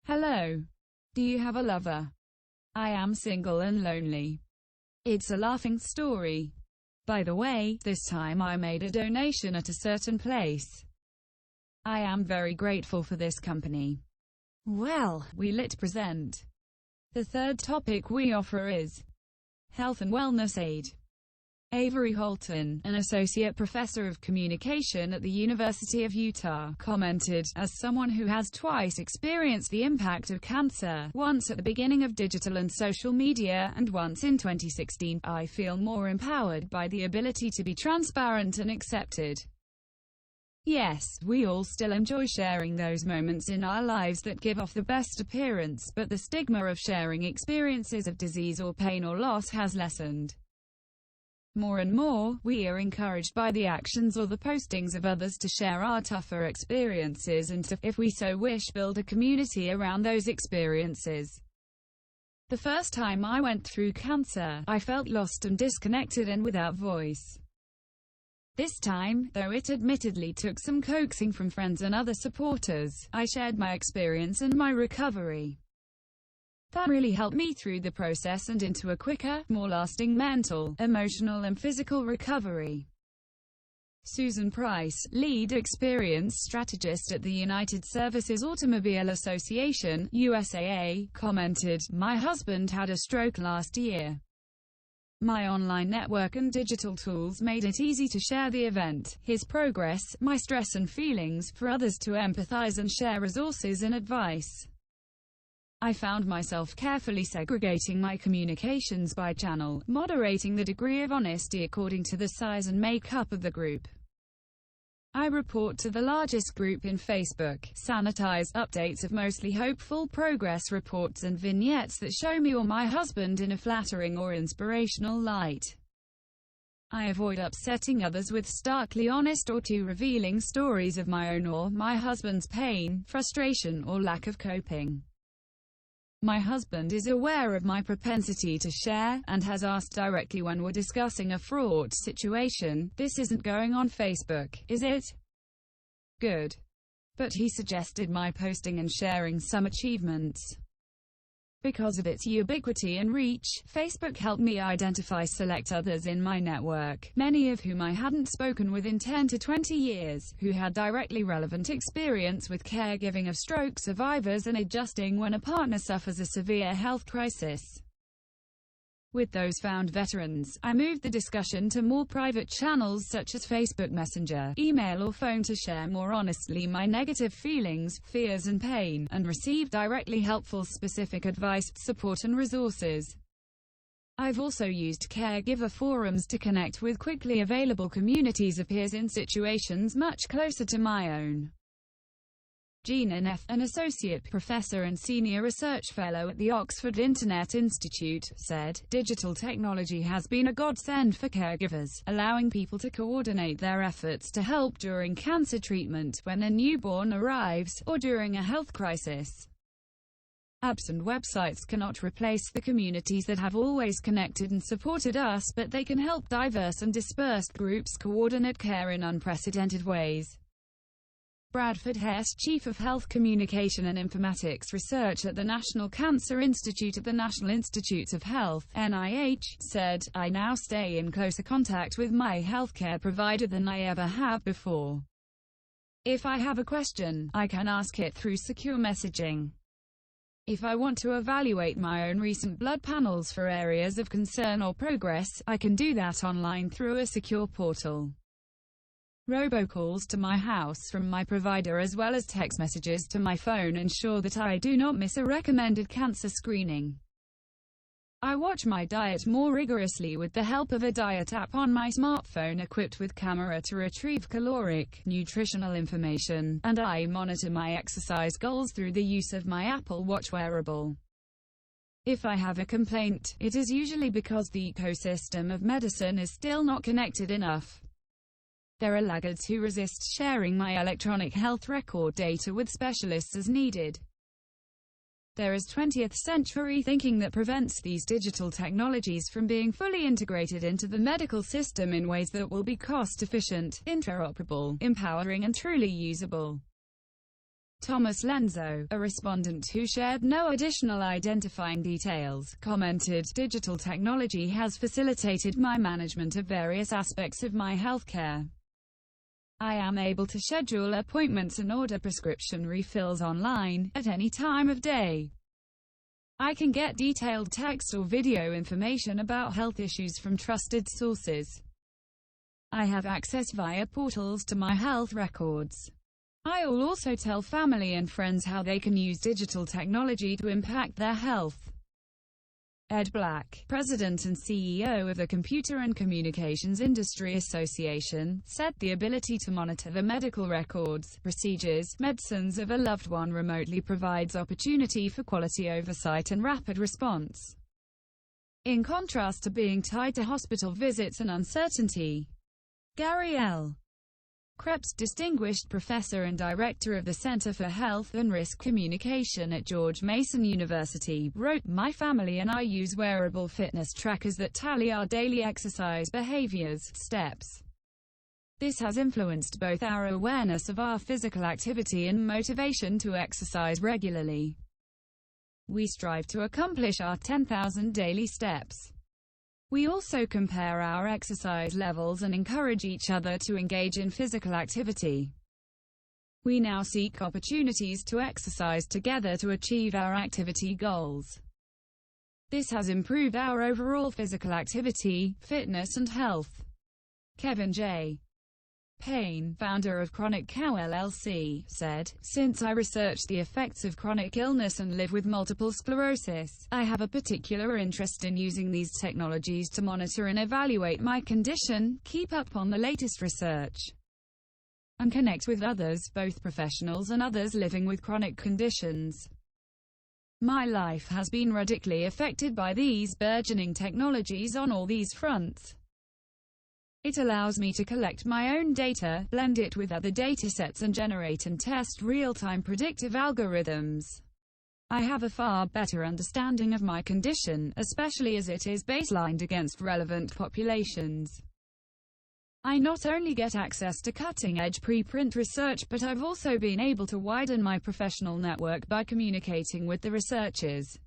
Hello. Do you have a lover? I am single and lonely. It's a laughing story. By the way, this time I made a donation at a certain place. I am very grateful for this company. Well, we lit present. The third topic we offer is health and wellness aid. Avery Holton, an associate professor of communication at the University of Utah, commented, "As someone who has twice experienced the impact of cancer, once at the beginning of digital and social media, and once in 2016, I feel more empowered by the ability to be transparent and accepted." Yes, we all still enjoy sharing those moments in our lives that give off the best appearance, but the stigma of sharing experiences of disease or pain or loss has lessened. More and more, we are encouraged by the actions or the postings of others to share our tougher experiences and to, if we so wish, build a community around those experiences. The first time I went through cancer, I felt lost and disconnected and without voice. This time, though it admittedly took some coaxing from friends and other supporters, I shared my experience and my recovery. That really helped me through the process and into a quicker, more lasting mental, emotional and physical recovery. Susan Price, lead experience strategist at the United Services Automobile Association, USAA, commented, "My husband had a stroke last year. My online network and digital tools made it easy to share the event, his progress, my stress and feelings, for others to empathize and share resources and advice. I found myself carefully segregating my communications by channel, moderating the degree of honesty according to the size and makeup of the group. I report to the largest group in Facebook, sanitize updates of mostly hopeful progress reports and vignettes that show me or my husband in a flattering or inspirational light. I avoid upsetting others with starkly honest or too revealing stories of my own or my husband's pain, frustration or lack of coping. My husband is aware of my propensity to share, and has asked directly when we're discussing a fraught situation, 'This isn't going on Facebook, is it?' Good. But he suggested my posting and sharing some achievements. Because of its ubiquity and reach, Facebook helped me identify select others in my network, many of whom I hadn't spoken with in 10 to 20 years, who had directly relevant experience with caregiving of stroke survivors and adjusting when a partner suffers a severe health crisis. With those found veterans, I moved the discussion to more private channels such as Facebook Messenger, email or phone to share more honestly my negative feelings, fears and pain, and receive directly helpful specific advice, support and resources. I've also used caregiver forums to connect with quickly available communities of peers in situations much closer to my own." Gina Neff, an associate professor and senior research fellow at the Oxford Internet Institute, said, "Digital technology has been a godsend for caregivers, allowing people to coordinate their efforts to help during cancer treatment, when a newborn arrives, or during a health crisis. Apps and websites cannot replace the communities that have always connected and supported us, but they can help diverse and dispersed groups coordinate care in unprecedented ways." Bradford Hess, Chief of Health Communication and Informatics Research at the National Cancer Institute at the National Institutes of Health, NIH, said, "I now stay in closer contact with my healthcare provider than I ever have before. If I have a question, I can ask it through secure messaging. If I want to evaluate my own recent blood panels for areas of concern or progress, I can do that online through a secure portal. Robocalls to my house from my provider as well as text messages to my phone ensure that I do not miss a recommended cancer screening. I watch my diet more rigorously with the help of a diet app on my smartphone equipped with camera to retrieve caloric, nutritional information, and I monitor my exercise goals through the use of my Apple Watch wearable. If I have a complaint, it is usually because the ecosystem of medicine is still not connected enough. There are laggards who resist sharing my electronic health record data with specialists as needed. There is 20th century thinking that prevents these digital technologies from being fully integrated into the medical system in ways that will be cost-efficient, interoperable, empowering and truly usable. Thomas Lenzo, a respondent who shared no additional identifying details, commented, "Digital technology has facilitated my management of various aspects of my healthcare. I am able to schedule appointments and order prescription refills online, at any time of day. I can get detailed text or video information about health issues from trusted sources. I have access via portals to my health records. I will also tell family and friends how they can use digital technology to impact their health." Ed Black, president and CEO of the Computer and Communications Industry Association, said the ability to monitor the medical records, procedures, medicines of a loved one remotely provides opportunity for quality oversight and rapid response, in contrast to being tied to hospital visits and uncertainty. Gary L. Krebs, distinguished professor and director of the Center for Health and Risk Communication at George Mason University, wrote, "My family and I use wearable fitness trackers that tally our daily exercise behaviors, steps. This has influenced both our awareness of our physical activity and motivation to exercise regularly. We strive to accomplish our 10,000 daily steps. We also compare our exercise levels and encourage each other to engage in physical activity. We now seek opportunities to exercise together to achieve our activity goals. This has improved our overall physical activity, fitness and health." Kevin J. Payne, founder of Chronic Cow LLC, said, "Since I researched the effects of chronic illness and live with multiple sclerosis, I have a particular interest in using these technologies to monitor and evaluate my condition, keep up on the latest research, and connect with others, both professionals and others living with chronic conditions. My life has been radically affected by these burgeoning technologies on all these fronts. It allows me to collect my own data, blend it with other datasets and generate and test real-time predictive algorithms. I have a far better understanding of my condition, especially as it is baselined against relevant populations. I not only get access to cutting-edge preprint research, but I've also been able to widen my professional network by communicating with the researchers.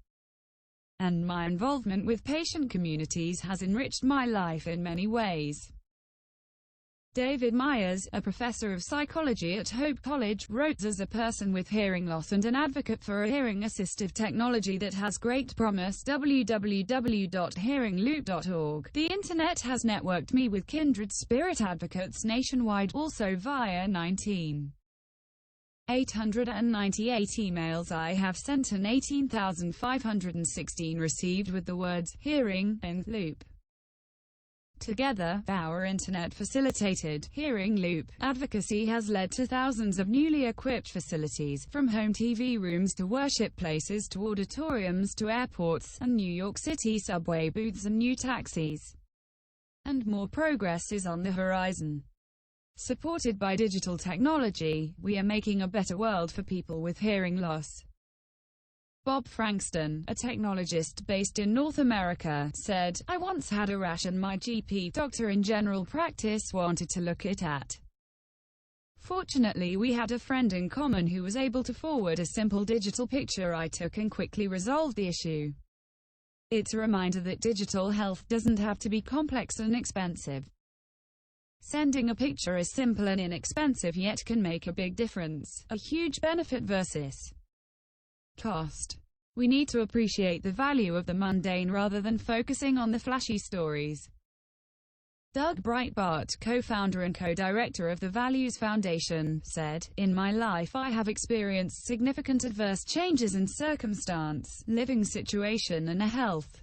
And my involvement with patient communities has enriched my life in many ways." David Myers, a professor of psychology at Hope College, wrote, "As a person with hearing loss and an advocate for a hearing-assistive technology that has great promise, www.hearingloop.org, the Internet has networked me with kindred spirit advocates nationwide, also via 19,898 emails I have sent and 18,516 received with the words, hearing, and loop. Together, our Internet-facilitated, hearing loop, advocacy has led to thousands of newly equipped facilities, from home TV rooms to worship places to auditoriums to airports, and New York City subway booths and new taxis. And more progress is on the horizon. Supported by digital technology, we are making a better world for people with hearing loss." Bob Frankston, a technologist based in North America, said, "I once had a rash and my GP doctor in general practice wanted to look it at. Fortunately, we had a friend in common who was able to forward a simple digital picture I took and quickly resolved the issue. It's a reminder that digital health doesn't have to be complex and expensive. Sending a picture is simple and inexpensive yet can make a big difference. A huge benefit versus cost. We need to appreciate the value of the mundane rather than focusing on the flashy stories." Doug Breitbart, co-founder and co-director of the Values Foundation, said, "In my life I have experienced significant adverse changes in circumstance, living situation and health.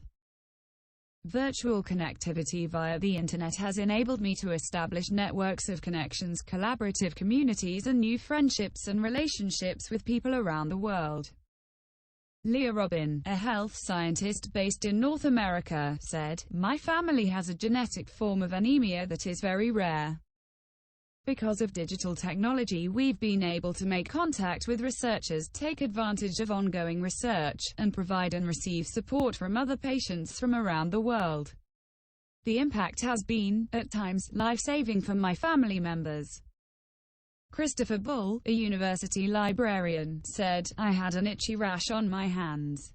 Virtual connectivity via the Internet has enabled me to establish networks of connections, collaborative communities and new friendships and relationships with people around the world." Leah Robin, a health scientist based in North America, said, "My family has a genetic form of anemia that is very rare. Because of digital technology, we've been able to make contact with researchers, take advantage of ongoing research, and provide and receive support from other patients from around the world. The impact has been, at times, life-saving for my family members." Christopher Bull, a university librarian, said, "I had an itchy rash on my hands."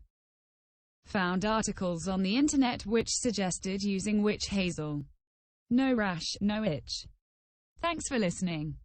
Found articles on the internet which suggested using witch hazel. No rash, no itch. Thanks for listening.